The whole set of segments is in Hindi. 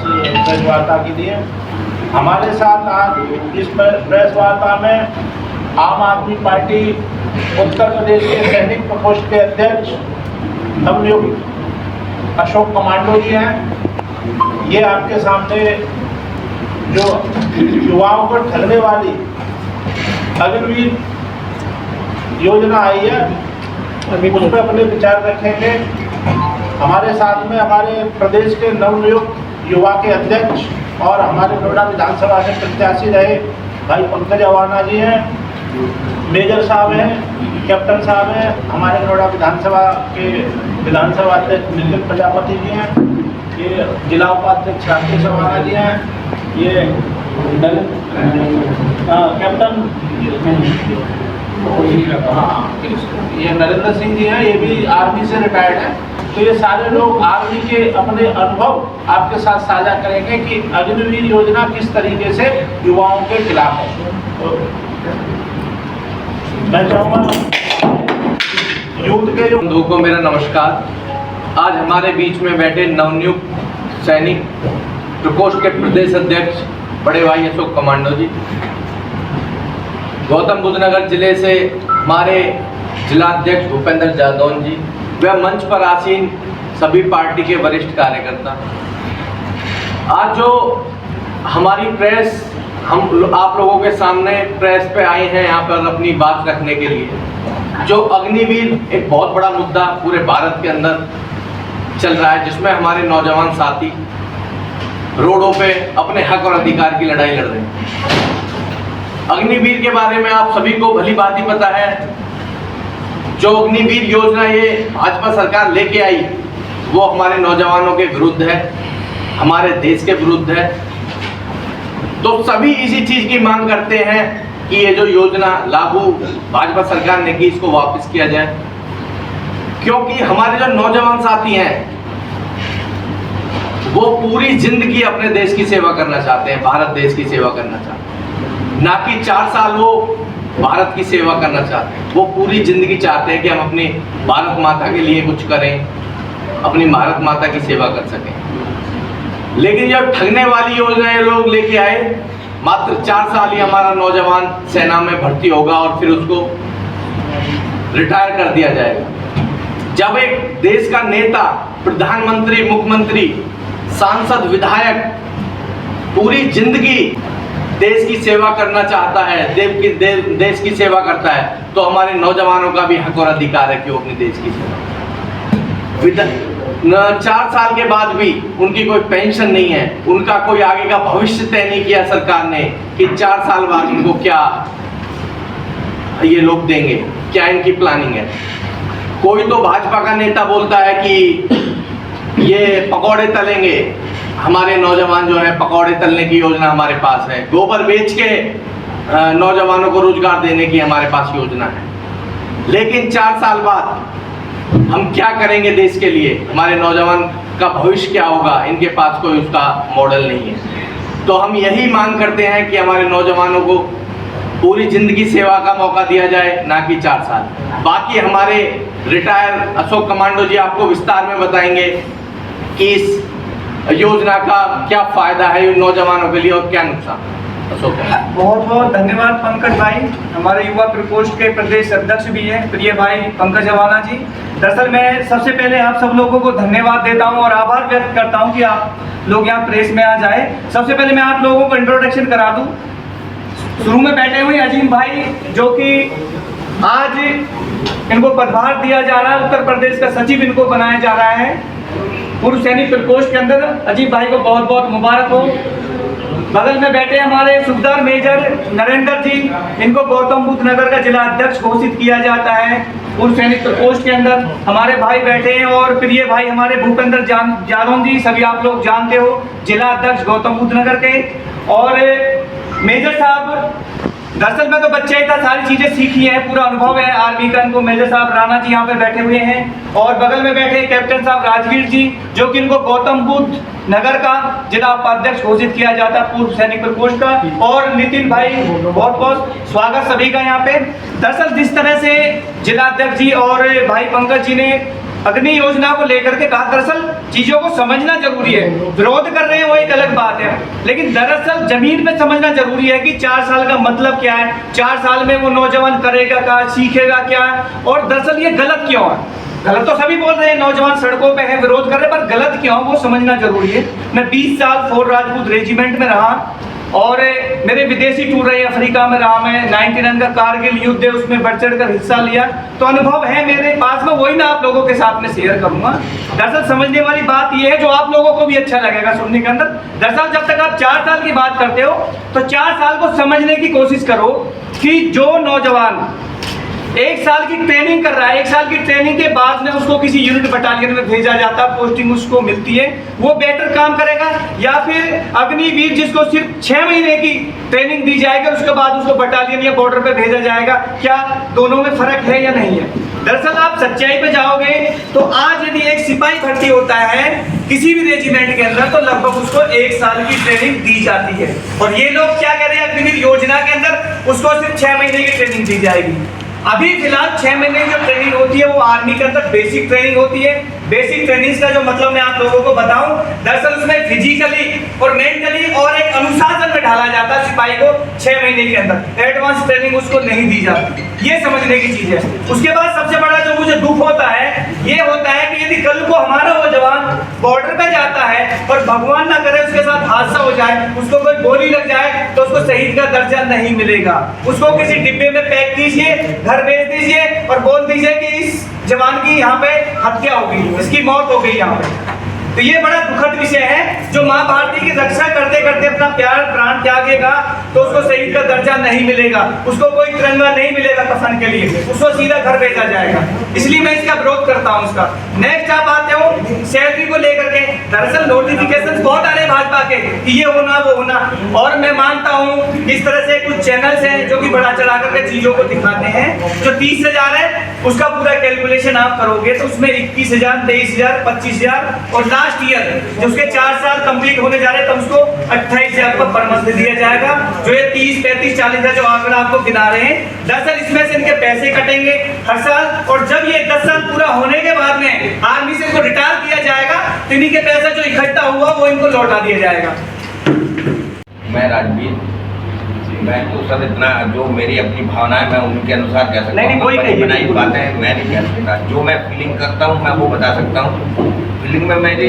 प्रेस वार्ता के लिए। हमारे साथ आज इस प्रेस वार्ता में आम आदमी पार्टी उत्तर प्रदेश के सैनिक प्रकोष्ठ के अध्यक्ष नवनियुक्त अशोक कमांडो जी हैं। ये आपके सामने जो युवाओं को ठगने वाली अग्निवीर योजना आई है उस पर अपने विचार रखेंगे। हमारे साथ में हमारे प्रदेश के नवनियुक्त युवा के अध्यक्ष और हमारे नोएडा विधानसभा से प्रत्याशी रहे भाई पंकज अवाना जी हैं, मेजर साहब हैं, कैप्टन साहब हैं, हमारे नोएडा विधानसभा के विधानसभा अध्यक्ष नितिन प्रजापति जी हैं, ये जिला उपाध्यक्ष राकेश अवाना जी हैं, ये कैप्टन ये नरेंद्र सिंह जी हैं, ये भी आर्मी से रिटायर्ड हैं। तो ये सारे लोग आर्मी के अपने अनुभव आपके साथ साझा करेंगे कि अग्निवीर योजना किस तरीके से युवाओं के खिलाफ है। तो मैं चाहूँगा यूथ के बंधुओं को मेरा नमस्कार। आज हमारे बीच में बैठे नवनियुक्त सैनिक प्रकोष्ठ के प्रदेश अध्यक्ष बड़े भाई अशोक कमांडो जी, गौतम बुद्ध नगर जिले से हमारे जिला अध्यक्ष भूपेंद्र जादौन जी, वह मंच पर आसीन सभी पार्टी के वरिष्ठ कार्यकर्ता। आज जो हमारी प्रेस हम आप लोगों के सामने प्रेस पे आए हैं यहाँ पर अपनी बात रखने के लिए, जो अग्निवीर एक बहुत बड़ा मुद्दा पूरे भारत के अंदर चल रहा है, जिसमें हमारे नौजवान साथी रोडों पे अपने हक और अधिकार की लड़ाई लड़ रहे हैं। अग्निवीर के बारे में आप सभी को भली भांति पता है। जो अग्निवीर योजना ये भाजपा सरकार लेके आई वो हमारे नौजवानों के विरुद्ध है, हमारे देश के विरुद्ध है। तो सभी इसी चीज की मांग करते हैं कि ये जो योजना लागू भाजपा सरकार ने की इसको वापस किया जाए, क्योंकि हमारे जो नौजवान साथी हैं वो पूरी जिंदगी अपने देश की सेवा करना चाहते हैं, भारत देश की सेवा करना चाहते हैं, ना कि 4 साल वो भारत की सेवा करना चाहते हैं। वो पूरी जिंदगी चाहते हैं कि हम अपनी भारत माता के लिए कुछ करें, अपनी भारत माता की सेवा कर सकें। लेकिन जब ठगने वाली योजना ये लोग लेके आए, मात्र 4 साल ही हमारा नौजवान सेना में भर्ती होगा और फिर उसको रिटायर कर दिया जाएगा। जब एक देश का नेता, प्रधानमंत्री, मुख्यमंत्री, सांसद, विधायक पूरी जिंदगी देश की सेवा करना चाहता है, देश की सेवा करता है, तो हमारे नौजवानों का भी हक और अधिकार है कि वो अपने देश की सेवा। 4 साल के बाद भी उनकी कोई पेंशन नहीं है, उनका कोई आगे का भविष्य तय नहीं किया सरकार ने कि 4 साल बाद इनको क्या ये लोग देंगे, क्या इनकी प्लानिंग है। कोई तो भाजपा का नेता बोलता है कि ये पकौड़े तलेंगे, हमारे नौजवान जो है पकौड़े तलने की योजना हमारे पास है, गोबर बेच के नौजवानों को रोजगार देने की हमारे पास योजना है। लेकिन 4 साल बाद हम क्या करेंगे देश के लिए, हमारे नौजवान का भविष्य क्या होगा, इनके पास कोई उसका मॉडल नहीं है। तो हम यही मांग करते हैं कि हमारे नौजवानों को पूरी जिंदगी सेवा का मौका दिया जाए, ना कि 4 साल। बाकी हमारे रिटायर अशोक कमांडो जी आपको विस्तार में बताएंगे कि इस योजना का क्या फायदा है नौजवानों के लिए और क्या नुकसान। बहुत बहुत धन्यवाद पंकज भाई, हमारे युवा प्रकोष्ठ के प्रदेश अध्यक्ष भी हैं प्रिय भाई पंकज अवाना जी। दरअसल मैं सबसे पहले आप सब लोगों को धन्यवाद देता हूं और आभार व्यक्त करता हूं कि आप लोग यहाँ प्रेस में आ जाए। सबसे पहले मैं आप लोगों को इंट्रोडक्शन करा दूं। शुरू में बैठे हुए अजीम भाई, जो कि आज इनको पदभार दिया जा रहा है, उत्तर प्रदेश का सचिव इनको बनाया जा रहा है पूर्व सैनिक प्रकोष्ठ के अंदर। अजीत भाई को बहुत बहुत मुबारक हो। बगल में बैठे हमारे सूबेदार मेजर नरेंद्र जी, इनको गौतम बुद्ध नगर का जिला अध्यक्ष घोषित किया जाता है पूर्व सैनिक प्रकोष्ठ के अंदर। हमारे भाई बैठे हैं और प्रिय भाई हमारे भूपेंद्र जादौन जी, सभी आप लोग जानते हो, जिला अध्यक्ष गौतम बुद्ध नगर के। और मेजर साहब, दरअसल में तो बच्चे ही था, सारी चीजें सीखी हैं, पूरा अनुभव है आर्मी का इनको। मेजर साहब राणा जी यहाँ पे बैठे हुए हैं और बगल में बैठे कैप्टन साहब राजवीर जी, जो कि इनको गौतम बुद्ध नगर का जिला उपाध्यक्ष घोषित किया जाता है पूर्व सैनिक प्रकोष्ठ का। और नितिन भाई, बहुत बहुत स्वागत सभी का यहाँ पे। दरअसल जिस तरह से जिला अध्यक्ष जी और भाई पंकज जी ने अग्नि योजना को लेकर के कहा। दरअसल चीजों को समझना जरूरी है, विरोध कर रहे हैं वो एक अलग बात है, लेकिन दरअसल जमीन पे समझना जरूरी है कि 4 साल का मतलब क्या है, 4 साल में वो नौजवान करेगा क्या, सीखेगा क्या, और दरअसल ये गलत क्यों है। गलत तो सभी बोल रहे हैं, नौजवान सड़कों पे है, विरोध कर रहे हैं, पर गलत क्यों वो समझना जरूरी है। मैं 20 साल फोर्ट राजपूत रेजिमेंट में रहा और मेरे विदेशी टूर रहे, अफ्रीका में रहा मैं, 99 का कारगिल युद्ध है उसमें बढ़ चढ़ कर हिस्सा लिया, तो अनुभव है मेरे पास में, वही मैं आप लोगों के साथ में शेयर करूंगा। दरअसल समझने वाली बात यह है जो आप लोगों को भी अच्छा लगेगा सुनने के अंदर। दरअसल जब तक आप 4 साल की बात करते हो तो 4 साल को समझने की कोशिश करो कि जो नौजवान 1 साल की ट्रेनिंग कर रहा है, 1 साल की ट्रेनिंग के बाद में उसको किसी यूनिट बटालियन में भेजा जाता है, पोस्टिंग उसको मिलती है, वो बेटर काम करेगा, या फिर अग्निवीर जिसको सिर्फ 6 महीने की ट्रेनिंग दी जाएगी उसके बाद उसको बटालियन या बॉर्डर पे भेजा जाएगा, क्या दोनों में फर्क है या नहीं है। दरअसल आप सच्चाई पे जाओगे तो आज यदि एक सिपाही भर्ती होता है किसी भी रेजिमेंट के अंदर तो लगभग उसको 1 साल की ट्रेनिंग दी जाती है, और ये लोग क्या कह रहे हैं, अग्निवीर योजना के अंदर उसको सिर्फ 6 महीने की ट्रेनिंग दी जाएगी। अभी फिलहाल 6 महीने की जो ट्रेनिंग होती है वो आर्मी के अंदर बेसिक ट्रेनिंग होती है। बेसिक ट्रेनिंग का जो मतलब मैं आप लोगों को बताऊं, दरअसल उसमें फिजिकली और मेंटली और एक अनुशासन में ढाला जाता है सिपाही को 6 महीने के अंदर, एडवांस ट्रेनिंग उसको नहीं दी जाती, ये समझने की चीज है। उसके बाद सबसे बड़ा जो मुझे दुख होता है ये होता है कि यदि कल को हमारा वो जवान बॉर्डर पे जाता है और भगवान ना करे उसके साथ हादसा हो जाए, उसको कोई गोली लग जाए तो उसको शहीद का दर्जा नहीं मिलेगा, उसको किसी डिब्बे में पैक कीजिए, घर भेज दीजिए और बोल दीजिए कि इस जवान की यहाँ पे हत्या हो गई, इसकी मौत हो गई यहाँ पे। तो ये बड़ा दुखद विषय है, जो माँ भारती की रक्षा करते करते अपना प्यार प्राण त्यागेगा तो उसको शहीद का दर्जा नहीं मिलेगा, उसको कोई तिरंगा नहीं मिलेगा कफन के लिए, उसको सीधा घर भेजा जाएगा। इसलिए मैं इसका विरोध करता हूँ इसका। नेक्स्ट आप आते हो सैलरी को लेकर के, दरअसल नोटिफिकेशन बहुत आ रहे भाजपा के कि ये होना वो होना, और मैं मानता हूँ इस तरह से कुछ चैनल्स हैं जो कि बढ़ा चढ़ा करके चीजों को दिखाते हैं। जो 30,000 है उसका पूरा कैलकुलेशन आप करोगे तो उसमें 21,000, 23,000, 25,000 और लास्ट ईयर जो उसके 4 साल कंप्लीट होने जा रहे हैं तब उसको 28,000 पर मंथ दिया जाएगा। जो ये 30, 35, 40,000 जो आंकड़ा आपको गिना रहे हैं, दरअसल इसमें से इनके पैसे कटेंगे हर साल, और जब ये 10 साल पूरा होने के बाद में आर्मी से इनको रिटायर किया जाएगा तो इन्हीं के पैसा जो इकट्ठा हुआ वो इनको लौटा दिया जाएगा। मैं राजवीर, मैं तो सर इतना जो मेरी अपनी भावना है मैं उनके अनुसार कह सकता हूँ, बनाई बातें मैं नहीं कह सकता, जो मैं फीलिंग करता हूँ मैं वो बता सकता हूँ। फीलिंग में मेरी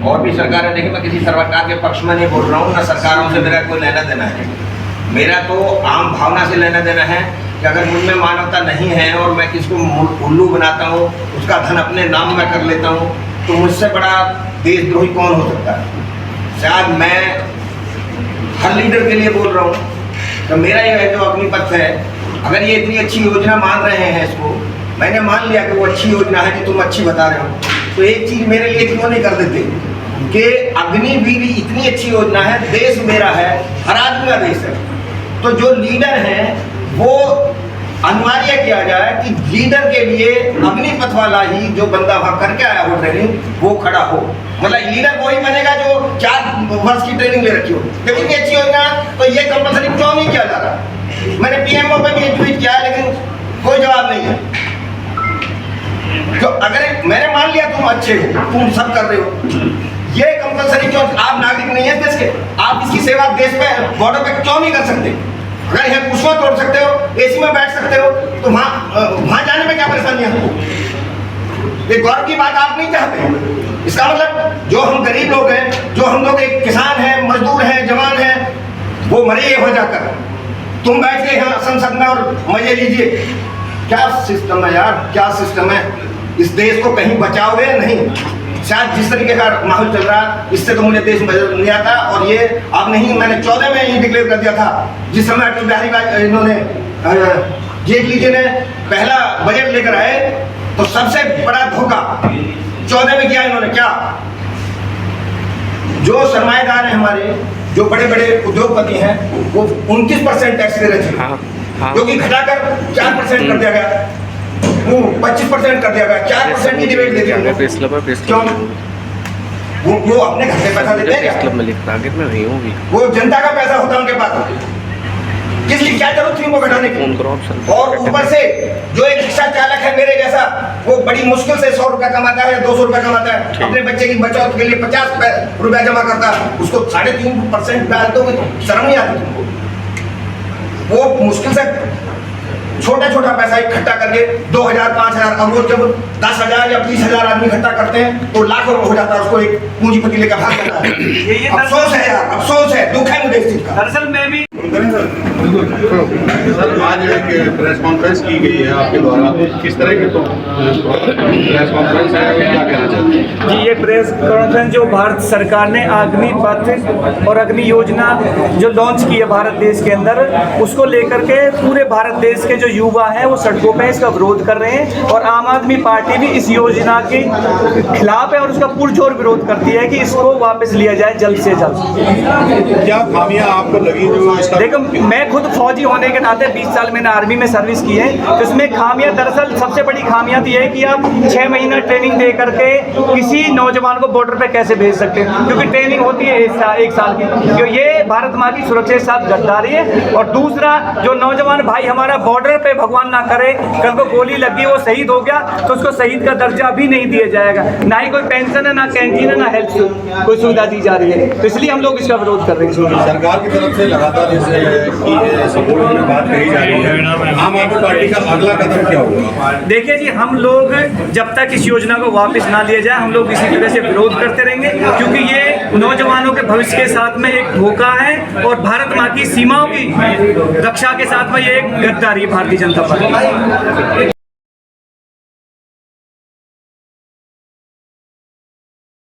और भी सरकार है, लेकिन मैं किसी सरकार के पक्ष में नहीं बोल रहा हूँ, ना सरकारों से मेरा कोई लेना देना है। मेरा तो आम भावना से लेना देना है कि अगर मुझ में मानवता नहीं है और मैं किसको उल्लू बनाता हूँ, उसका धन अपने नाम में कर लेता हूँ, तो मुझसे बड़ा देशद्रोही कौन हो सकता है। शायद मैं हर लीडर के लिए बोल रहा हूँ, तो मेरा ये जो अग्निपथ है, अगर ये इतनी अच्छी योजना मान रहे हैं, इसको मैंने मान लिया कि वो अच्छी योजना है कि तुम अच्छी बता रहे हो, तो एक चीज़ मेरे लिए क्यों नहीं कर देते कि अग्निवीर इतनी अच्छी योजना है, देश मेरा है, हर आदमी का देश है, तो जो लीडर हैं वो अनिवार्य किया जाए कि लीडर के लिए अग्निपथ वाला ही जो बंदा वहाँ करके आया हो ट्रेनिंग वो खड़ा हो। मतलब लीडर वही बनेगा जो 4 वर्ष की ट्रेनिंग ले रखी हो। जब इतनी अच्छी योजना तो ये कंपलसरी क्यों नहीं किया जा रहा। मैंने पीएमओ पे भी ट्वीट किया है लेकिन कोई जवाब नहीं है। तो अगर मैंने मान लिया तुम अच्छे हो, तुम सब कर रहे हो, ये कंपलसरी क्यों? आप नागरिक नहीं है देश के, आप इसकी सेवा देश पे बॉर्डर पे क्यों नहीं कर सकते? अगर यहाँ कुर्सियाँ तोड़ सकते हो, एसी में बैठ सकते हो, तो वहाँ जाने में क्या परेशानी है हमको? ये गौरव की बात आप नहीं चाहते। इसका मतलब जो हम गरीब लोग हैं, जो हम लोग एक किसान हैं, मजदूर हैं, जवान हैं, वो मरे हो जाकर, तुम बैठ के यहाँ संसद में और मजे लीजिए। क्या सिस्टम है यार, क्या सिस्टम है? इस देश को कहीं बचाओगे नहीं। शायद जिस तरीके का माहौल चल रहा है इससे तो मुझे देश नजर नहीं आता। और ये अब नहीं, मैंने 14 में ये डिक्लेयर कर दिया था, जिस समय अटल बिहारी वाजपेयी इन्होंने जेटली जी ने पहला बजट लेकर आए तो सबसे बड़ा धोखा 14 में किया इन्होंने। क्या? जो सरमाएदार हैं हमारे, जो बड़े बड़े उद्योगपति हैं, वो 29% टैक्स दे रहे थे, जो कि घटाकर 4% कर दिया गया, वो 25% कर दिया गया, 4% की डिबेट देते हैं। क्यों? वो अपने घर से पैसा देते हैं क्या? वो जनता का पैसा होता है उनके पास। किसकी क्या जरूरत थी उनको घटाने की? और ऊपर से जो एक रिक्शा चालक है मेरे जैसा, वो बड़ी मुश्किल से 100 रुपया कमाता है या 200 रुपया कमाता है, अपने बच्चे की बचत के लिए 50 रुपया जमा करता है, उसको 3.5% डाल दोगे तो शर्म नहीं आती तुमको? वो मुश्किल से छोटा छोटा पैसा इकट्ठा करके 2000 5000, अब वो जब 10,000 या 20,000 आदमी इकट्ठा करते हैं तो लाखों हो जाता है, उसको एक पूंजीपति लेकर भाग जाता है। ये अफसोस है यार, अफसोस है, दुख है मुझे इस चीज का। दरअसल मैं भी सर आज एक प्रेस कॉन्फ्रेंस की गई है आपके द्वारा, किस तरह की प्रेस कॉन्फ्रेंस है, क्या कहना चाहते हैं? जी, ये प्रेस कॉन्फ्रेंस जो भारत सरकार ने अग्नि पथ और अग्नि योजना जो लॉन्च की है भारत देश के अंदर, उसको लेकर के पूरे भारत देश के जो युवा हैं वो सड़कों पे इसका विरोध कर रहे हैं और आम आदमी पार्टी भी इस योजना के खिलाफ है और उसका पुरजोर विरोध करती है कि इसको वापस लिया जाए जल्द से जल्द। क्या खामियां आपको लगी जो इसका? देखो, मैं खुद फौजी होने के नाते 20 साल मैंने आर्मी में सर्विस की है, तो इसमें खामियां, दरअसल सबसे बड़ी खामियां तो ये है कि आप 6 महीना ट्रेनिंग दे करके किसी नौजवान को बॉर्डर पे कैसे भेज सकते हैं, क्योंकि ट्रेनिंग होती है 1 साल की, क्यों ये भारत माँ की सुरक्षा के साथ गद्दारी है। और दूसरा, जो नौजवान भाई हमारा बॉर्डर पे भगवान ना करे कल को गोली लगी वो शहीद हो गया तो उसको शहीद का दर्जा भी नहीं दिया जाएगा, ना ही कोई पेंशन है, ना कैंटीन है, ना हेल्थ कोई सुविधा दी जा रही है, तो इसलिए हम लोग इसका विरोध कर रहे हैं। सरकार की तरफ से लगातार जैसे सपोर्ट में बात कही जा रही है, आम आदमी पार्टी का अगला कदम क्या होगा? देखिए जी, हम लोग जब तक इस योजना को वापस ना लिया जाए हम लोग इसी तरह से विरोध करते रहेंगे, क्योंकि ये नौजवानों के भविष्य के साथ में एक धोखा है और भारत माँ की सीमाओं की रक्षा के साथ में ये एक गद्दारी है भारतीय जनता पार्टी।